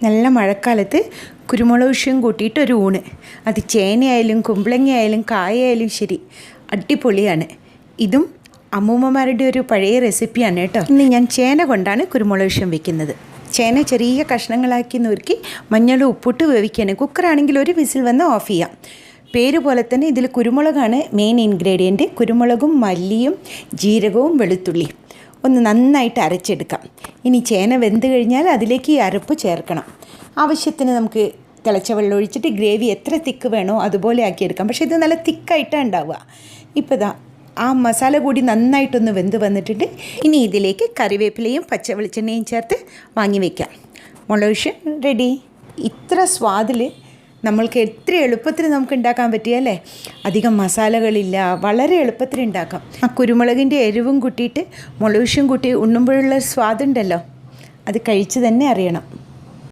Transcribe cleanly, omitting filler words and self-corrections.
നല്ല മഴക്കാലത്ത് കുരുമുളക് ഉഷയും കൂട്ടിയിട്ടൊരു ഊണ്. അത് ചേനയായാലും കുമ്പളങ്ങയായാലും കായയായാലും ശരി, അടിപൊളിയാണ്. ഇതും അമ്മൂമ്മമാരുടെ ഒരു പഴയ റെസിപ്പിയാണ് കേട്ടോ. ഇന്ന് ഞാൻ ചേന കൊണ്ടാണ് കുരുമുളക് ഉഷം വെക്കുന്നത്. ചേന ചെറിയ കഷ്ണങ്ങളാക്കി നുറുക്കി മഞ്ഞളും ഉപ്പിട്ട് വേവിക്കാണ്. കുക്കറാണെങ്കിൽ ഒരു വിസിൽ വന്ന് ഓഫ് ചെയ്യാം. പേര് പോലെ തന്നെ ഇതിൽ കുരുമുളകാണ് മെയിൻ ഇൻഗ്രീഡിയൻറ്റ്. കുരുമുളകും മല്ലിയും ജീരകവും വെളുത്തുള്ളിയും ഒന്ന് നന്നായിട്ട് അരച്ചെടുക്കാം. ഇനി ചേന വെന്ത് കഴിഞ്ഞാൽ അതിലേക്ക് ഈ അരപ്പ് ചേർക്കണം. ആവശ്യത്തിന് നമുക്ക് തിളച്ച വെള്ളം ഒഴിച്ചിട്ട് ഗ്രേവി എത്ര തിക്ക് വേണോ അതുപോലെ ആക്കിയെടുക്കാം. പക്ഷേ ഇത് നല്ല തിക്കായിട്ടാണ് ഉണ്ടാവുക. ഇപ്പോൾ ഇതാ ആ മസാല കൂടി നന്നായിട്ടൊന്ന് വെന്ത് വന്നിട്ടുണ്ട്. ഇനി ഇതിലേക്ക് കറിവേപ്പിലയും പച്ച വെളിച്ചെണ്ണയും ചേർത്ത് വാങ്ങി വയ്ക്കാം. മുളക് റെഡി. ഇത്ര സ്വാദിൽ നമ്മൾക്ക് എത്ര എളുപ്പത്തിൽ നമുക്ക് ഉണ്ടാക്കാൻ പറ്റിയല്ലേ. അധികം മസാലകളില്ല, വളരെ എളുപ്പത്തിൽ ഉണ്ടാക്കാം. ആ കുരുമുളകിൻ്റെ എരിവും കൂട്ടിയിട്ട് മുളകും കൂട്ടി ഉണ്ണുമ്പോഴുള്ള സ്വാദുണ്ടല്ലോ, അത് കഴിച്ച് തന്നെ അറിയണം.